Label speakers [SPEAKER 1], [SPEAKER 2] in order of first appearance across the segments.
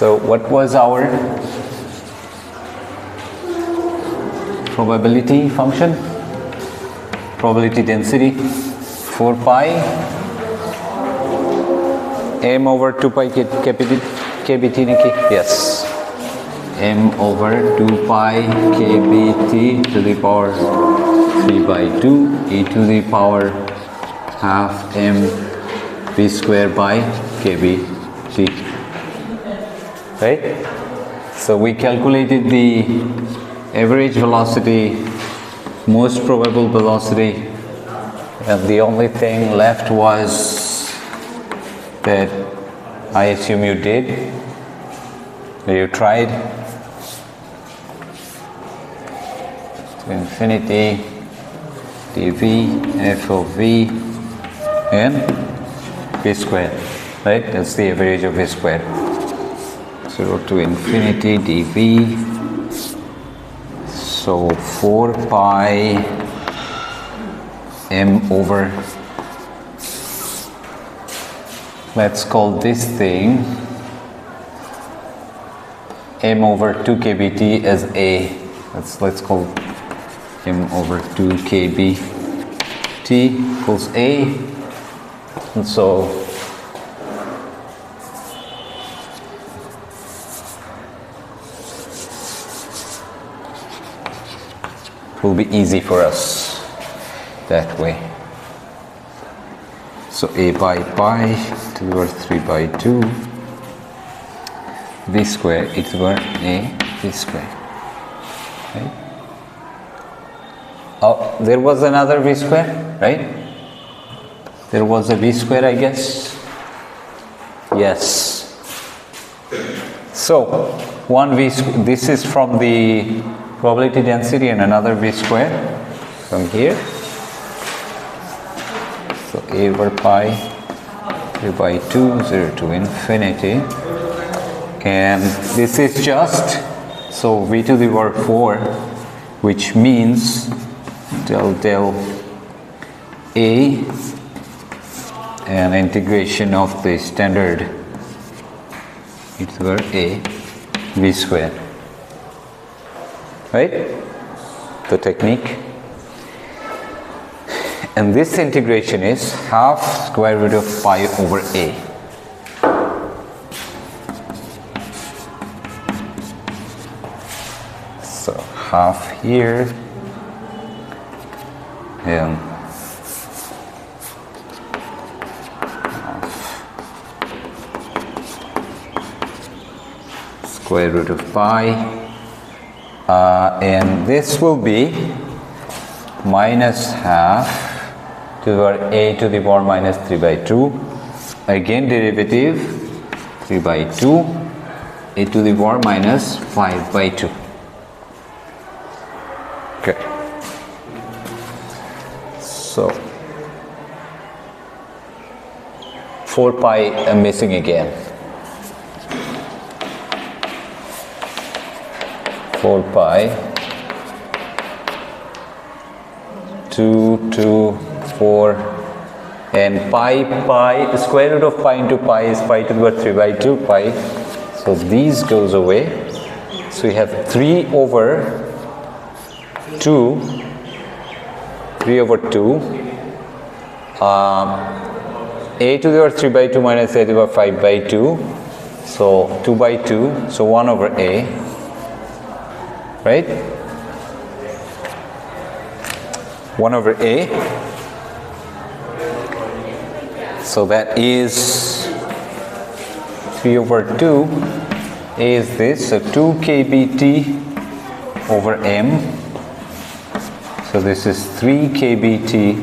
[SPEAKER 1] So what was our probability function? Probability density 4 pi m over 2 pi kbt niki? Yes, m over 2 pi kbt to the power 3 by 2 e to the power half m v square by kbt. Right? So we calculated the average velocity, most probable velocity, and the only thing left was that I assume you did, you tried, to infinity dv f of v and v square, right? That's the average of v square. 0 to infinity dv, so 4 pi m over, let's call this thing m over 2 kbt as a, let's call m over 2 kbt equals a, and so it will be easy for us that way. So a by pi to the power 3 by 2 v square e to the power a v square. Right? Oh, there was another v square, right? There was a v square, I guess. Yes. So one v square, this is from the probability density, and another v square from here. So a over pi 3 by 2 0 to infinity, and this is just, so v to the power 4, which means del a and integration of the standard e to the power a v square. Right? The technique. And this integration is half square root of pi over a. So half here and half square root of pi. And this will be minus half to the power a to the power minus 3 by 2. Again derivative 3 by 2 a to the power minus 5 by 2. Okay. So 4 pi I'm missing again. 4 pi 2 to 4 and pi square root of pi into pi is pi to the power 3 by 2 pi, so these goes away, so we have 3 over 2 a to the power 3 by 2 minus a to the power 5 by 2, so 2 by 2, so 1 over a, right? 1 over a, so that is 3 over 2, a is this, so 2 kbt over m, so this is 3 kbt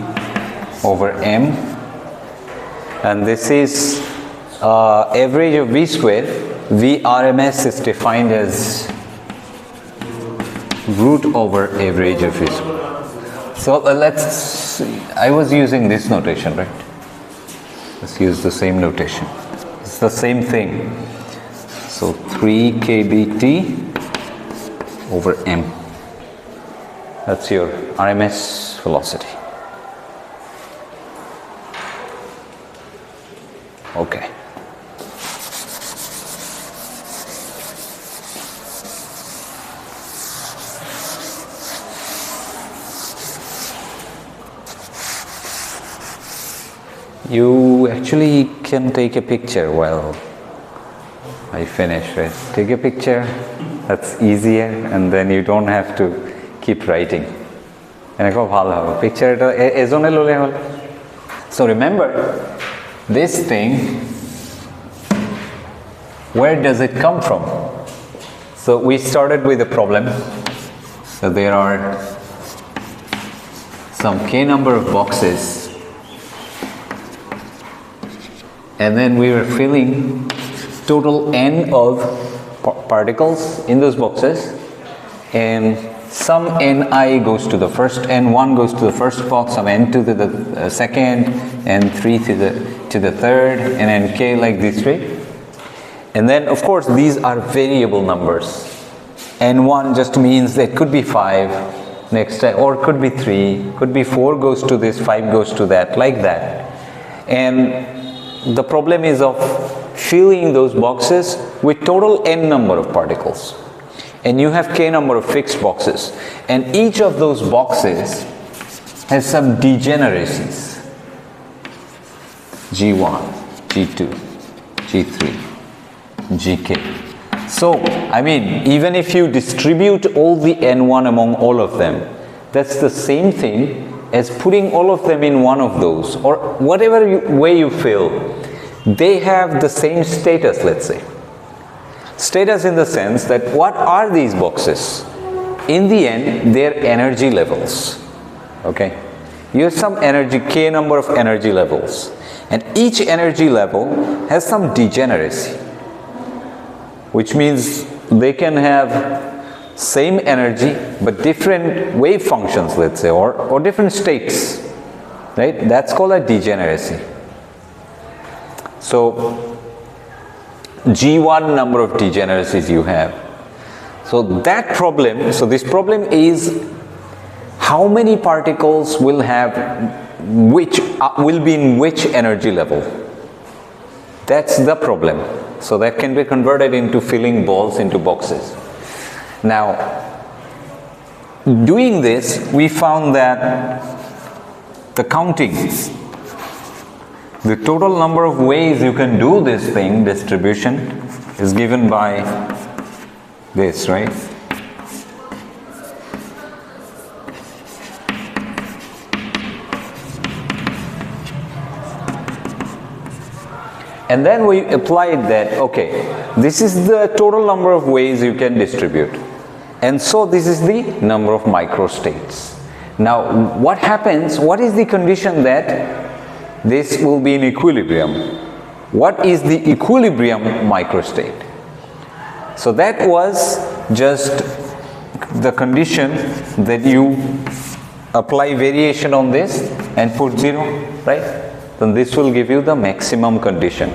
[SPEAKER 1] over m, and this is average of v square. V RMS is defined as root over average of v square. So let's see. I was using this notation, right? Let's use the same notation. It's the same thing. So 3 kbt over m. That's your RMS velocity. Okay. You actually can take a picture while I finish, right? Take a picture, that's easier, and then you don't have to keep writing. Picture so remember, this thing, where does it come from? So we started with a problem. So there are some k number of boxes, and then we were filling total n of particles in those boxes, and some ni goes to the first, n1 goes to the first box, some n to the second, n3 to the third, and nk like this, right? And then of course these are variable numbers. n1 just means that could be 5 next time, or could be 3, could be 4 goes to this, 5 goes to that, like that. And the problem is of filling those boxes with total n number of particles. And you have k number of fixed boxes, and each of those boxes has some degeneracies. G1, G2, G3, Gk. So, I mean, even if you distribute all the n1 among all of them, that's the same thing as putting all of them in one of those, or whatever way you fill, they have the same status, let's say. Status in the sense that what are these boxes? In the end, they're energy levels. Okay? You have some energy, k number of energy levels, and each energy level has some degeneracy, which means they can have same energy but different wave functions, let's say, or different states, right? That's called a degeneracy. So G1 number of degeneracies you have. So that problem, so this problem is how many particles will have which, will be in which energy level. That's the problem. So that can be converted into filling balls into boxes. Now, doing this, we found that the counting, the total number of ways you can do this thing, distribution, is given by this, right? And then we applied that, okay, this is the total number of ways you can distribute. And so this is the number of microstates. Now, what happens, what is the condition that this will be in equilibrium? What is the equilibrium microstate? So that was just the condition that you apply variation on this and put 0, right? Then this will give you the maximum condition.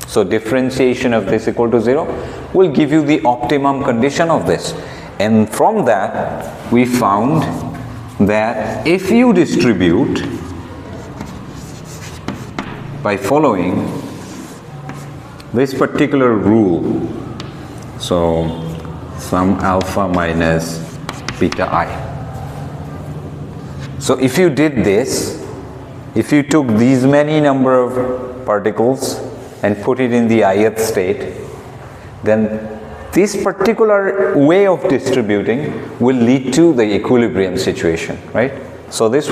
[SPEAKER 1] So differentiation of this equal to 0 will give you the optimum condition of this. And from that, we found that if you distribute by following this particular rule, so sum alpha minus beta I. So if you did this, if you took these many number of particles and put it in the ith state, then this particular way of distributing will lead to the equilibrium situation, right? So this is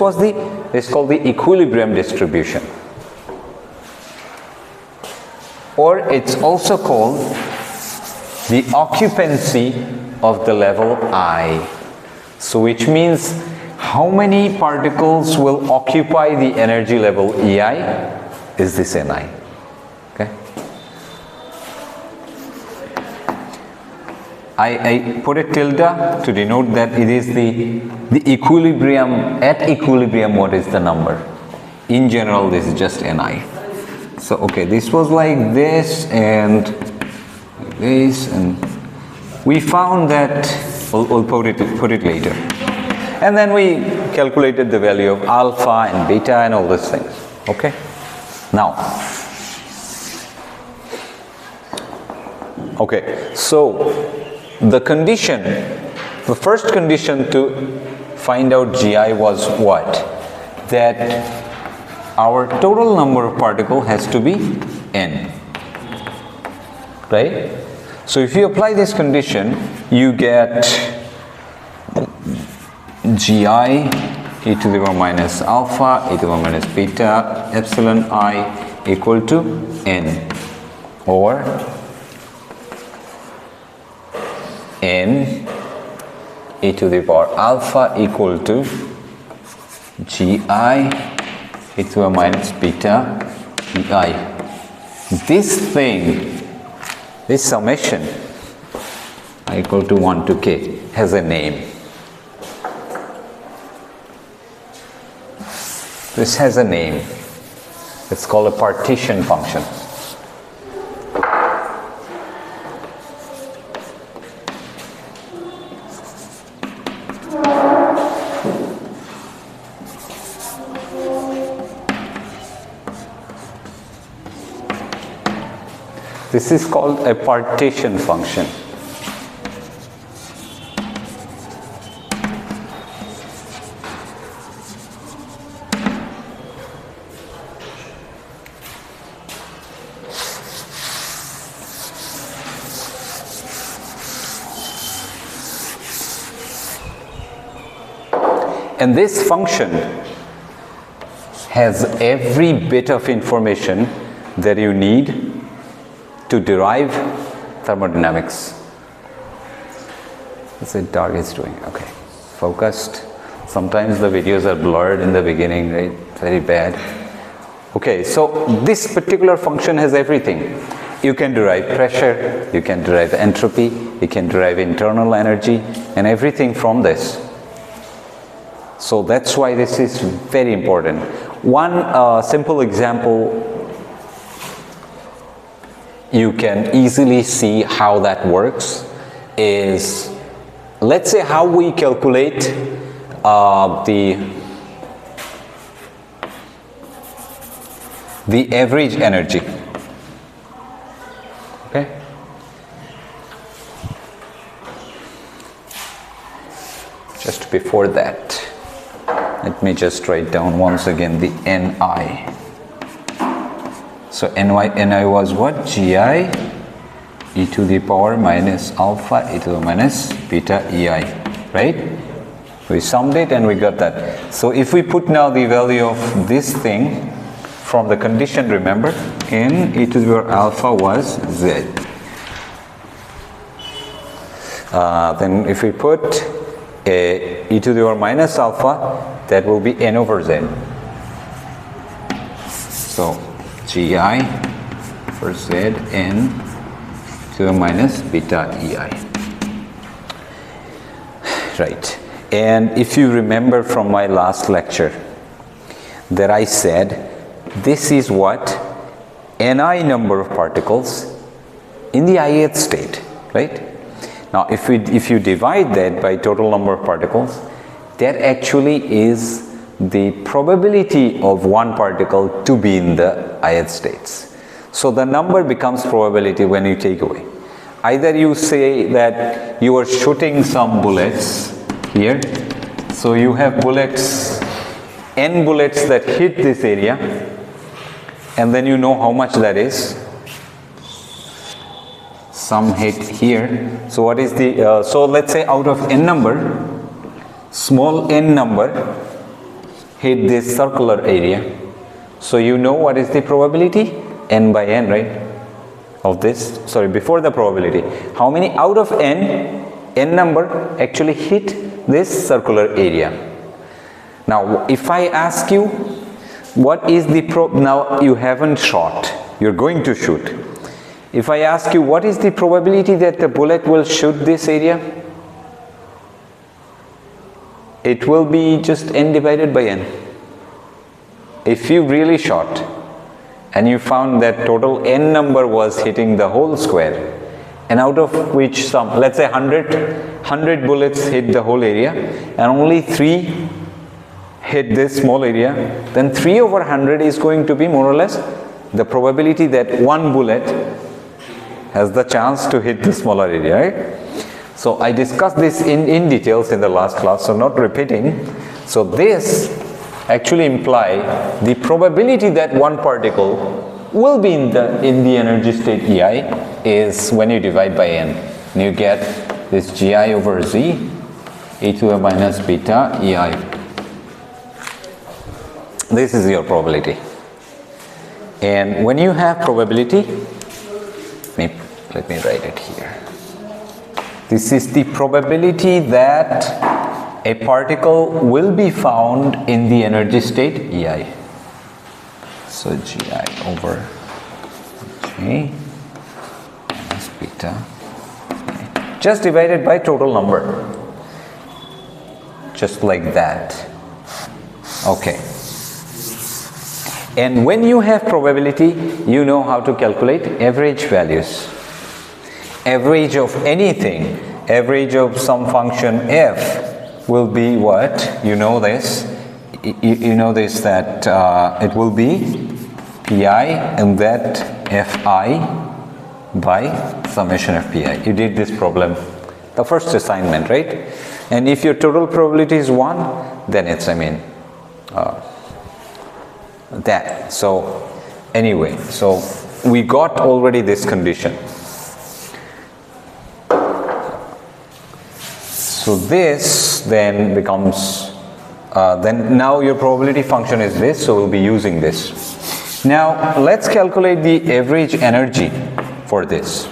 [SPEAKER 1] called the equilibrium distribution. Or it's also called the occupancy of the level I. So which means how many particles will occupy the energy level EI is this Ni. Okay. I put a tilde to denote that it is the equilibrium, at equilibrium what is the number. In general this is just Ni. So okay, this was like this and this, and we found that, we'll put it later. And then we calculated the value of alpha and beta and all these things. Okay. Now, okay, so the condition, the first condition to find out GI was what? That our total number of particle has to be n, right? So if you apply this condition, you get gi e to the power minus alpha e to the power minus beta epsilon I equal to n, or n e to the power alpha equal to gi e to the minus beta ei. This thing, this summation I equal to 1 to k has a name. This has a name. It's called a partition function. This is called a partition function. And this function has every bit of information that you need to derive thermodynamics. What's the dog is doing? Okay, focused. Sometimes the videos are blurred in the beginning, right? Very bad. Okay, so this particular function has everything. You can derive pressure, you can derive entropy, you can derive internal energy, and everything from this. So that's why this is very important. One simple example, you can easily see how that works, is, let's say, how we calculate the average energy. Okay? Just before that, let me just write down once again the Ni. So Ni was what? Gi e to the power minus alpha e to the minus beta Ei, right? We summed it and we got that. So if we put now the value of this thing from the condition, remember, N e to the power alpha was Z. Then if we put e to the power minus alpha, that will be N over Z. So Gi for Z N to the minus beta Ei. Right. And if you remember from my last lecture that I said this is what Ni number of particles in the ith state, right? Now if you divide that by total number of particles, that actually is the probability of one particle to be in the ith states. So the number becomes probability when you take away. Either you say that you are shooting some bullets here, so you have bullets, n bullets that hit this area, and then you know how much that is. Some hit here. So what is the, so let's say out of n number, small n number hit this circular area. So you know what is the probability? N by n, right? Of this, sorry, before the probability. How many out of n number actually hit this circular area? Now, if I ask you, what is the now you haven't shot, you're going to shoot. If I ask you, what is the probability that the bullet will shoot this area? It will be just n divided by n. If you really shot and you found that total n number was hitting the whole square, and out of which some, let's say 100 bullets hit the whole area and only 3 hit this small area, then 3 over 100 is going to be more or less the probability that one bullet has the chance to hit the smaller area, right? So I discussed this in details in the last class, so not repeating. So this actually imply the probability that one particle will be in the energy state EI is when you divide by n. And you get this gi over z e to the minus beta EI. This is your probability. And when you have probability, let me write it here. This is the probability that a particle will be found in the energy state EI. So gi over g minus beta, just divided by total number, just like that. Okay. And when you have probability, you know how to calculate average values. Average of anything, average of some function f will be what? You know this. You know this, that it will be pi and that fi by summation of pi. You did this problem, the first assignment, right? And if your total probability is 1, then it's, that. So anyway, so we got already this condition. So this then becomes, then now your probability function is this, so we'll be using this. Now let's calculate the average energy for this,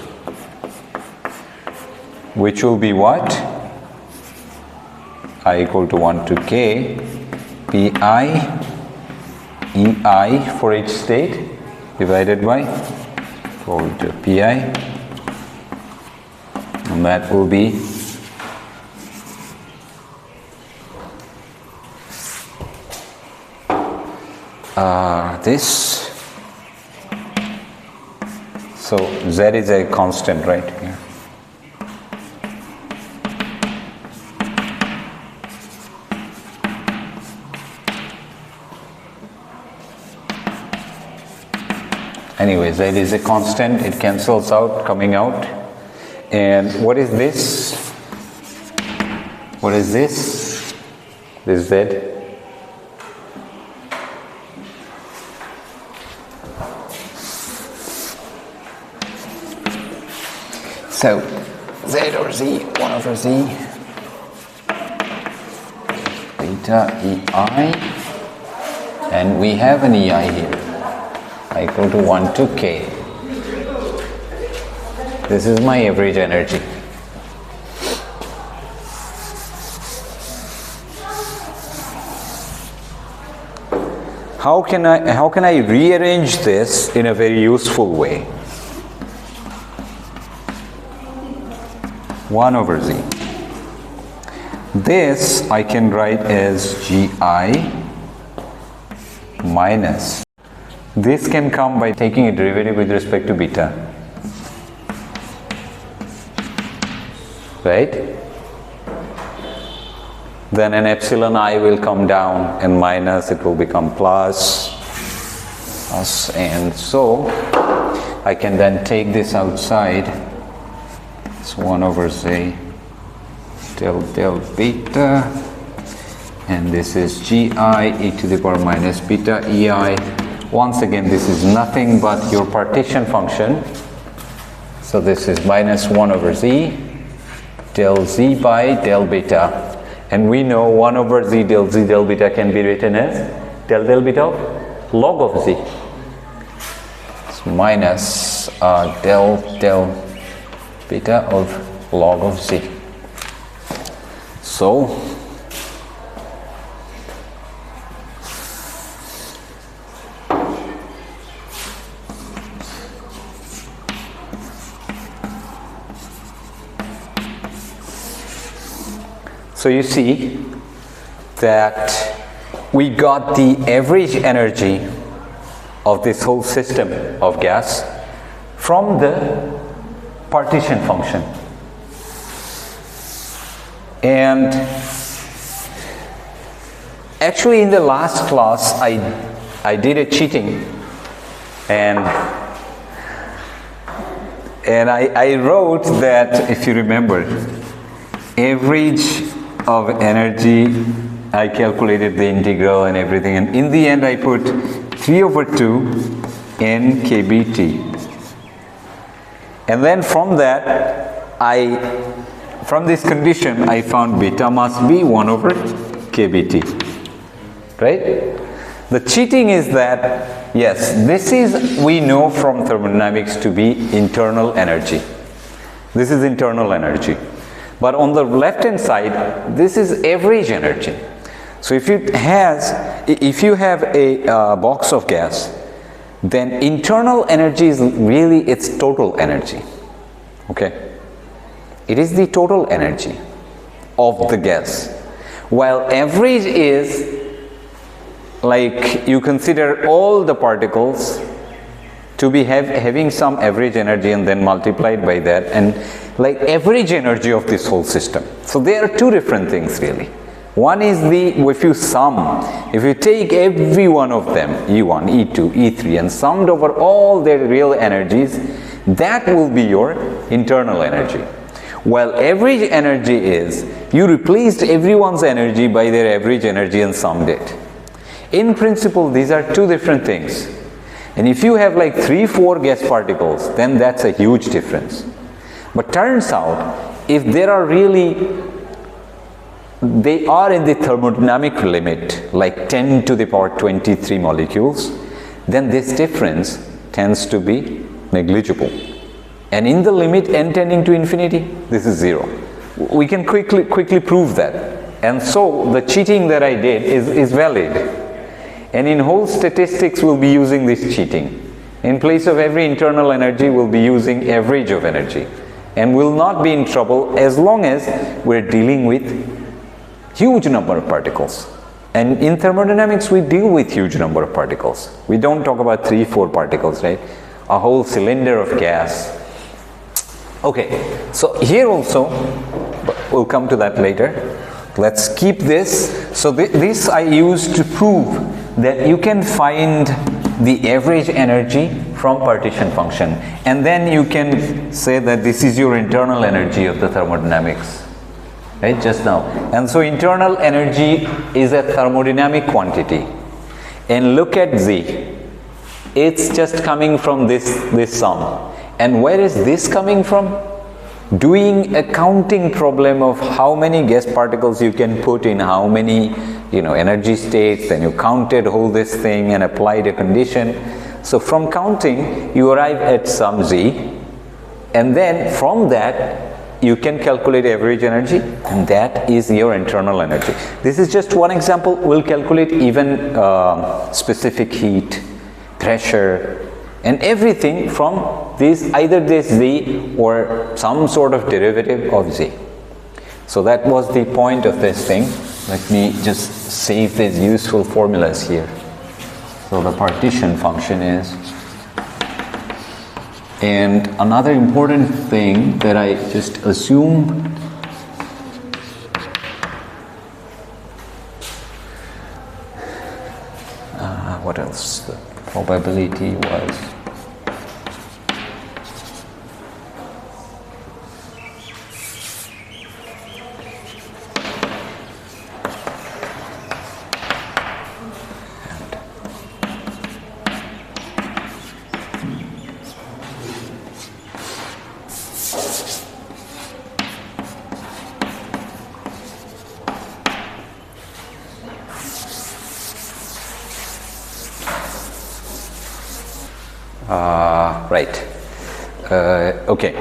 [SPEAKER 1] which will be what? I equal to 1 to k pi EI for each state divided by 4 to pi, and that will be this. So z is a constant right here. Anyway, z is a constant, it cancels out, coming out. And what is this? What is this? This z. So z or z, 1 over z, beta EI, and we have an EI here, equal to 1 to k. This is my average energy. How can I rearrange this in a very useful way? 1 over z. This I can write as gi minus. This can come by taking a derivative with respect to beta. Right? Then an epsilon I will come down and minus, it will become plus, and so I can then take this outside. 1 over z del beta, and this is gi e to the power minus beta EI. Once again, this is nothing but your partition function. So this is minus 1 over z del z by del beta, and we know 1 over z del beta can be written as del beta of log of z. So minus del beta of log of z. So you see that we got the average energy of this whole system of gas from the partition function. And actually in the last class I did a cheating, and I wrote that, if you remember, average of energy I calculated the integral and everything, and in the end I put 3/2 n kBt. And then from that, from this condition, I found beta must be 1/kBt. Right? The cheating is that, yes, this is, we know from thermodynamics to be internal energy. This is internal energy. But on the left hand side, this is average energy. So if you have a box of gas, then internal energy is really its total energy. Okay? It is the total energy of the gas. While average is like you consider all the particles to be having some average energy and then multiplied by that, and like average energy of this whole system. So there are two different things really. One is if you take every one of them, E1, E2, E3, and summed over all their real energies, that will be your internal energy. While average energy is, you replaced everyone's energy by their average energy and summed it. In principle, these are two different things. And if you have like 3-4 gas particles, then that's a huge difference. But turns out, if there are really, they are in the thermodynamic limit, like 10 to the power 23 molecules, then this difference tends to be negligible. And in the limit n tending to infinity, this is 0. We can quickly prove that. And so the cheating that I did is valid. And in whole statistics, we'll be using this cheating. In place of every internal energy, we'll be using average of energy. And we'll not be in trouble as long as we're dealing with huge number of particles. And in thermodynamics, we deal with huge number of particles. We don't talk about 3-4 particles, right? A whole cylinder of gas. Okay, so here also, we'll come to that later. Let's keep this. So this I used to prove that you can find the average energy from partition function, and then you can say that this is your internal energy of the thermodynamics, right, just now. And so internal energy is a thermodynamic quantity, and look at Z, it's just coming from this sum. And where is this coming from? Doing a counting problem of how many gas particles you can put in how many energy states, then you counted whole this thing and applied a condition. So from counting, you arrive at some Z, and then from that you can calculate average energy, and that is your internal energy. This is just one example. We'll calculate even specific heat, pressure, and everything from this, either this Z or some sort of derivative of Z. So that was the point of this thing. Let me just save these useful formulas here. So the partition function is, and another important thing that I just assumed, what else? The probability was, right. Okay.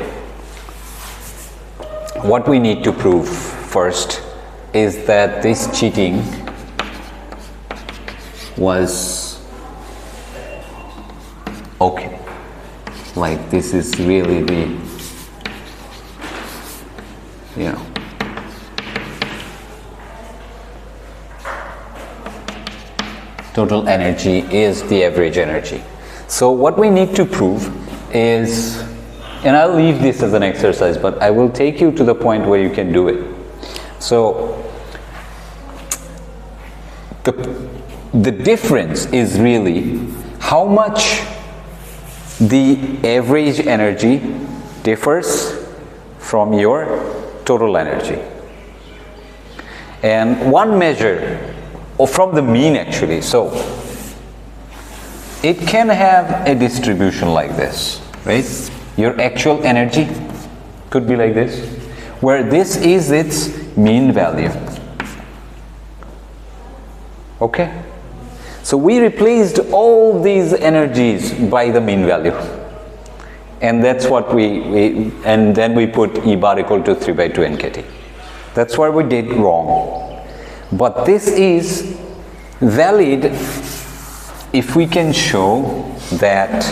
[SPEAKER 1] What we need to prove first is that this cheating was okay. Like this is really the, total energy is the average energy. So what we need to prove is, and I'll leave this as an exercise, but I will take you to the point where you can do it. So the difference is really how much the average energy differs from your total energy. And one measure, or from the mean actually, so it can have a distribution like this, right? Your actual energy could be like this, where this is its mean value. Okay? So we replaced all these energies by the mean value. And that's what and then we put E bar equal to 3 by 2 nkt. That's what we did wrong. But this is valid if we can show that,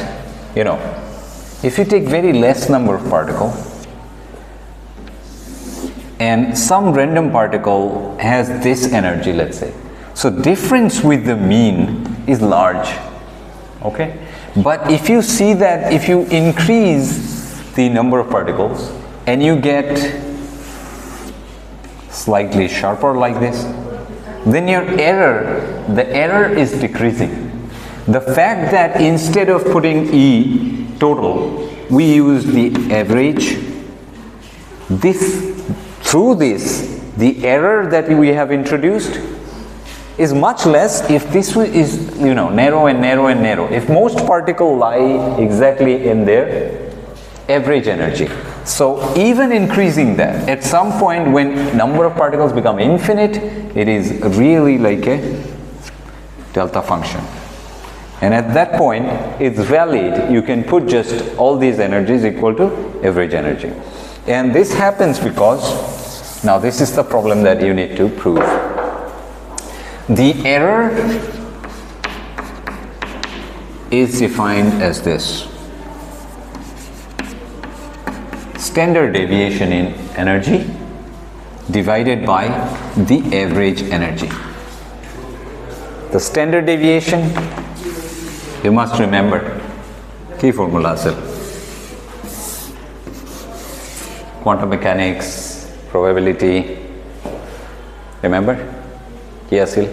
[SPEAKER 1] if you take very less number of particle and some random particle has this energy, let's say. So difference with the mean is large, okay? But if you see that if you increase the number of particles and you get slightly sharper like this, then the error is decreasing. The fact that instead of putting E total, we use the average, through this, the error that we have introduced is much less if this is, narrow and narrow and narrow. If most particles lie exactly in their average energy. So even increasing that, at some point when number of particles become infinite, it is really like a delta function. And at that point, it's valid. You can put just all these energies equal to average energy. And this happens because, now this is the problem that you need to prove. The error is defined as this. Standard deviation in energy divided by the average energy. The standard deviation, you must remember, key formula is quantum mechanics, probability, remember? Yes, Sil?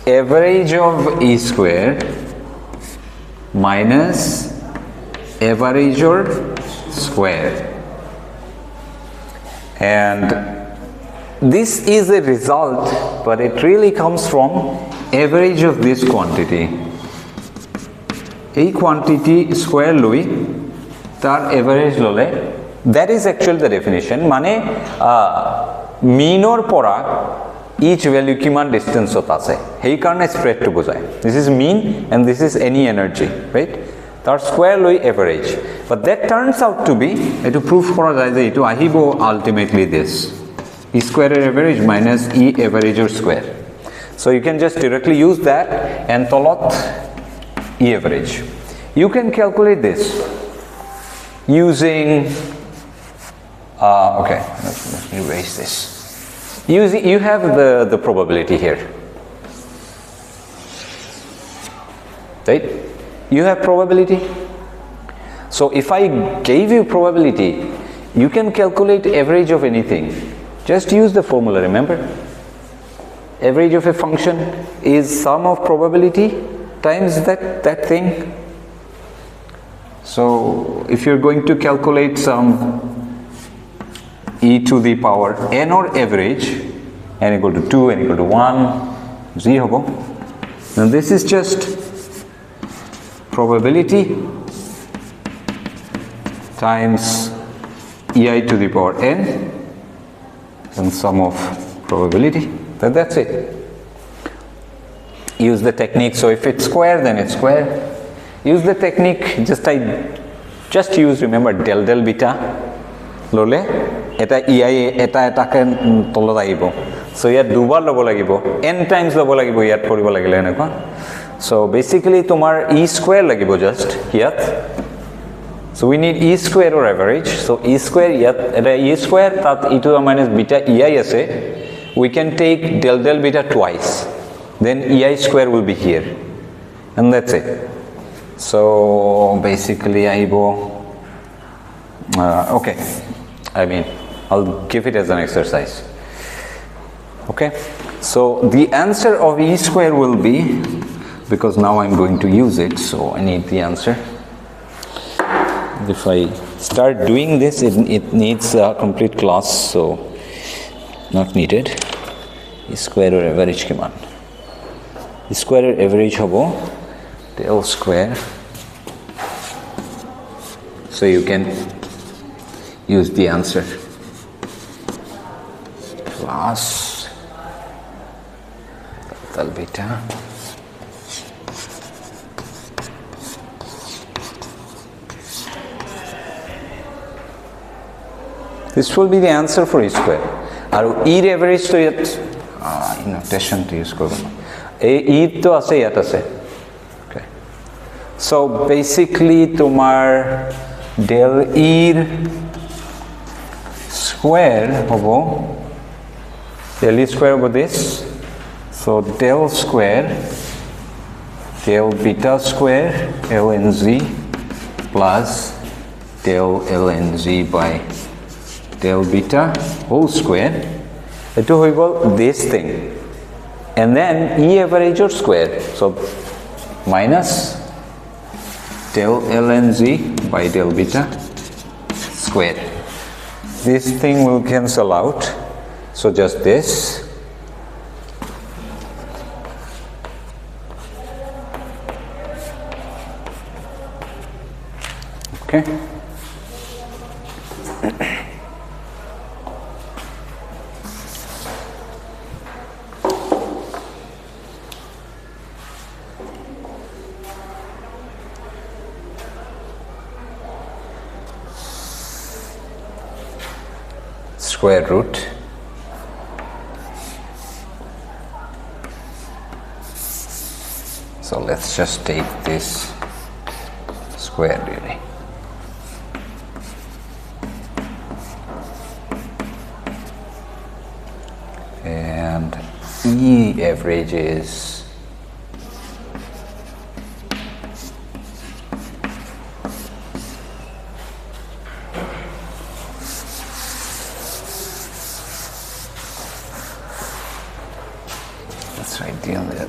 [SPEAKER 1] Average of E square minus average or square. And this is a result, but it really comes from average of this quantity. A quantity square lui tar average lole, that is actually the definition. Mane mean or pora each value kiman distance hota ase. Hei karone spread to bujhay. This is mean and this is any energy, right? Tar square lui average. But that turns out to be, to prove kora jay je etu ahibo ultimately this. E square average minus E average or square. So you can just directly use that and tolot E average. You can calculate this using, okay, let me erase this. You have the probability here, right? You have probability. So if I gave you probability, you can calculate average of anything. Just use the formula, remember? Average of a function is sum of probability times that thing. So if you're going to calculate some e to the power n or average, n equal to 2, n equal to 1, 0. Now this is just probability times ei to the power n and sum of probability. That's it. Use the technique. So if it's square, then it's square. Use the technique. Just use, remember, del del beta lole eta ei eta ken tolot ahibo. So yat dubar lobo lagibo, n times lobo lagibo yat poribo lagile enekwa. So basically tomar e square lagibo just yat. So we need e square or average. So e square yat eta e square tat e to the minus beta ei ase. We can take del del beta twice. Then ei square will be here. And that's it. So basically ahibo, okay, I mean I'll give it as an exercise. Okay, so the answer of e square will be, because now I'm going to use it, so I need the answer. if I start doing this, it needs a complete class, so not needed. Square or average কিমান? Square or average hobo del square, so you can use the answer plus delta beta this will be the answer for E square. আর এর average তো ইয়াত notation তো use করব না, ই তো আছে ইয়াত আছে। ওকে, সো বেসিক্যালি তোমার ডেল ইর স্কোয়ার হব, ডেল ই স্কোয়ার হব this, so del square del beta square ln z plus del ln z by del beta whole square. Eto hoy gol this thing, and then e average or square, so minus del ln z by del beta square. This thing will cancel out, so just this. Okay. Square root so let's just take this square really, and E average is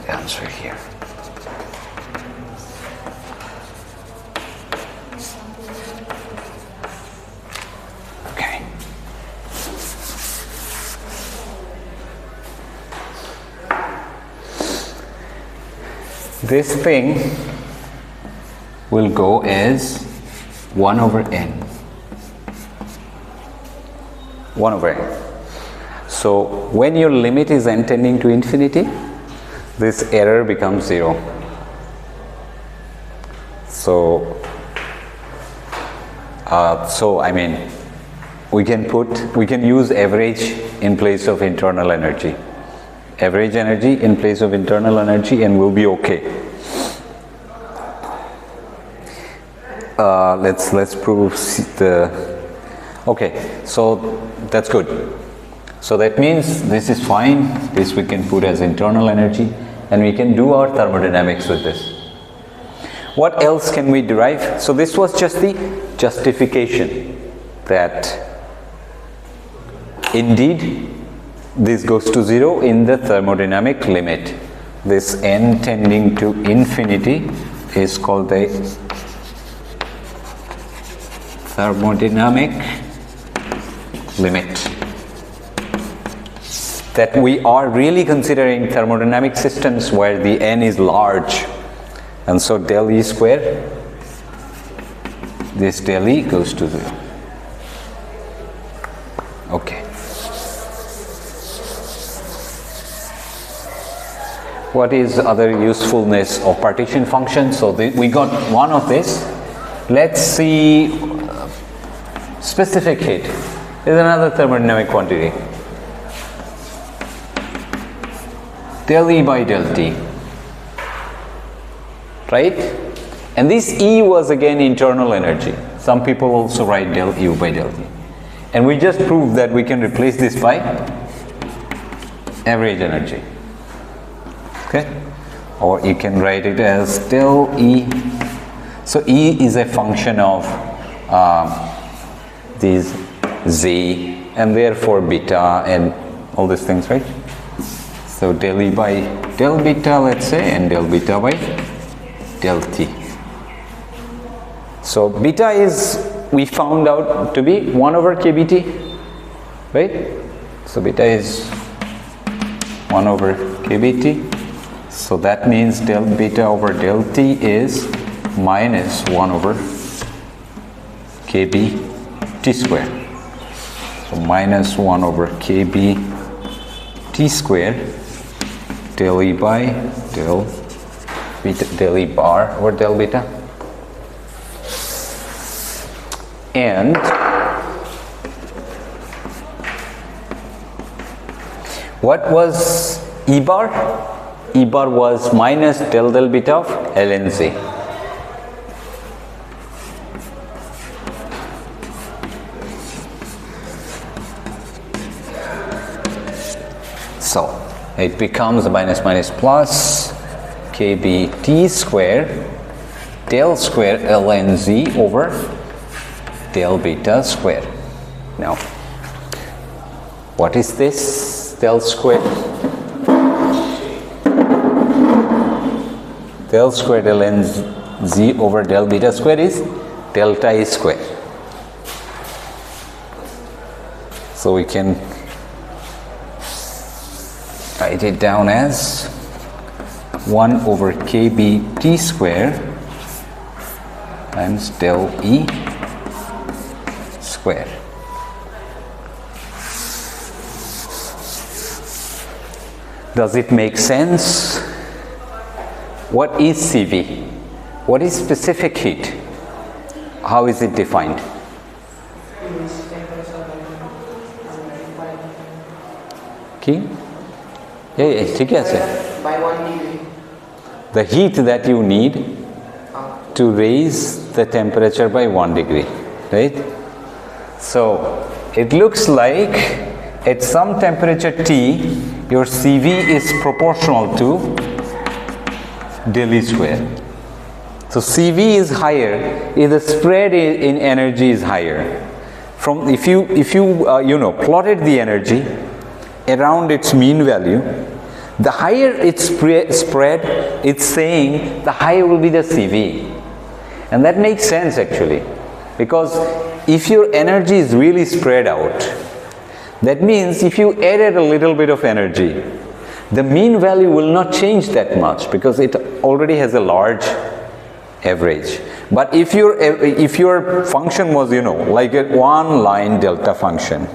[SPEAKER 1] the answer here. Okay. This thing will go as 1 over n. 1 over n. So when your limit is n tending to infinity, this error becomes 0. So I mean, we can use average in place of internal energy. Average energy in place of internal energy, and we'll be okay. Let's prove the. Okay, so that's good. So that means this is fine, this we can put as internal energy, and we can do our thermodynamics with this. What else can we derive? So this was just the justification that indeed this goes to 0 in the thermodynamic limit. This n tending to infinity is called the thermodynamic limit. That we are really considering thermodynamic systems where the n is large, and so del E square, this del E goes to 0. Okay. What is other usefulness of partition function? So we got one of this. Let's see specific heat is another thermodynamic quantity. Del E by del T, right? And this E was again internal energy. Some people also write del U by del T. And we just proved that we can replace this by average energy. Okay? Or you can write it as del E. So E is a function of these Z, and therefore beta and all these things, right? So del E by del beta, let's say, and del beta by del T. So beta is we found out to be 1 over kBT, right? So beta is 1 over kBT. So that means del beta over del T is minus 1 over kB T square. So minus 1 over kB T square del E by del beta, del E bar over del beta. And what was E bar? E bar was minus del beta of ln Z. So it becomes minus minus plus kB T square del square ln Z over del beta square. Now, what is this del square? Del square ln Z over del beta square is delta E square. So we can write it down as 1 over kB T square times del E square. Does it make sense? What is CV? What is specific heat? How is it defined? Okay? Yeah, ঠিক আছে.
[SPEAKER 2] By 1 degree.
[SPEAKER 1] The heat that you need to raise the temperature by 1 degree, right? So it looks like at some temperature T, your CV is proportional to del E square. So CV is higher if the spread in energy is higher. From if you plotted the energy around its mean value, the higher its spread, it's saying the higher will be the CV. And that makes sense actually, because if your energy is really spread out, that means if you added a little bit of energy, the mean value will not change that much because it already has a large average. But if your function was, like a one line delta function,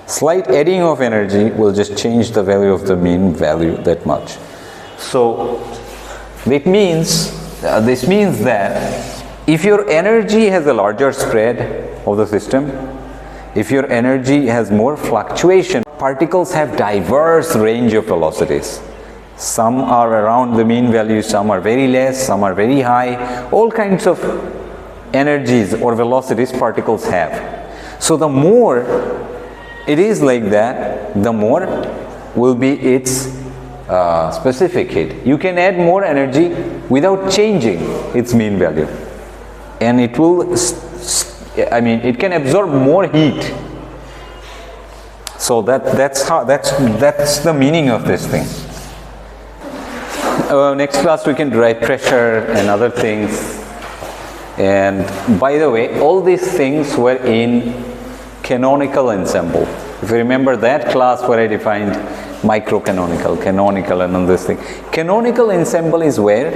[SPEAKER 1] slight adding of energy will just change the value of the mean value that much. So it means this means that if your energy has a larger spread of the system, if your energy has more fluctuation, particles have diverse range of velocities. Some are around the mean value, some are very less, some are very high. All kinds of energies or velocities particles have. So the more it is like that, the more will be its specific heat. You can add more energy without changing its mean value, and it will it can absorb more heat. So that's the meaning of this thing. Next class we can write pressure and other things. And by the way, all these things were in canonical ensemble. If you remember that class where I defined microcanonical, canonical and all this thing. Canonical ensemble is where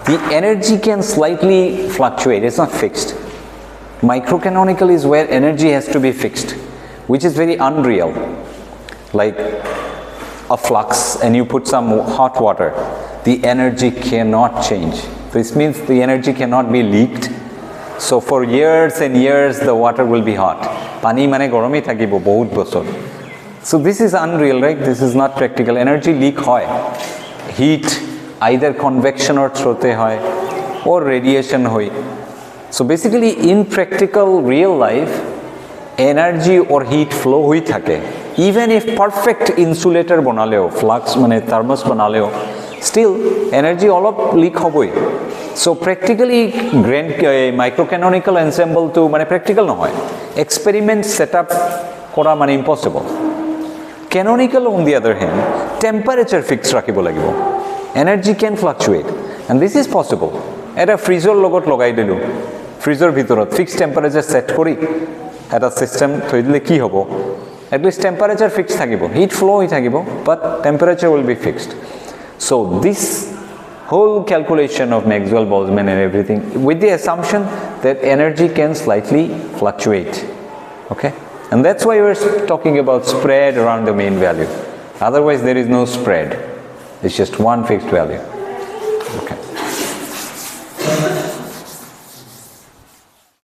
[SPEAKER 1] the energy can slightly fluctuate, it's not fixed. Microcanonical is where energy has to be fixed, which is very unreal. Like a flux and you put some hot water, the energy cannot change. This means the energy cannot be leaked. So for years and years the water will be hot. Pani mane goromi thakibo bahut bochor. So this is unreal, right? This is not practical. Energy leak hoy. Heat either convection or throte hoy or radiation hoy. So basically in practical real life, energy or heat flow hui thake. Even if perfect insulator banaleo, flux mane thermos banaleo, still energy all of leak hoboi. So practically microcanonical ensemble to mane practical no hoy. Experiment setup kora mane impossible. Canonical on the other hand, temperature fixed rakhibo lagibo. Energy can fluctuate and this is possible. Eta freezer logot logai dilu. ফ্ৰিজৰ ভিতৰত fixed temperature set কৰি এটা system থৈ দিলে কি হ'ব at least temperature fixed থাকিব hit flow হৈ থাকিব but temperature will be fixed so this whole calculation of Maxwell, Boltzmann and everything with the assumption that energy can slightly fluctuate, okay, and that's why we're talking about spread around the main value. Otherwise there is no spread, it's just one fixed value.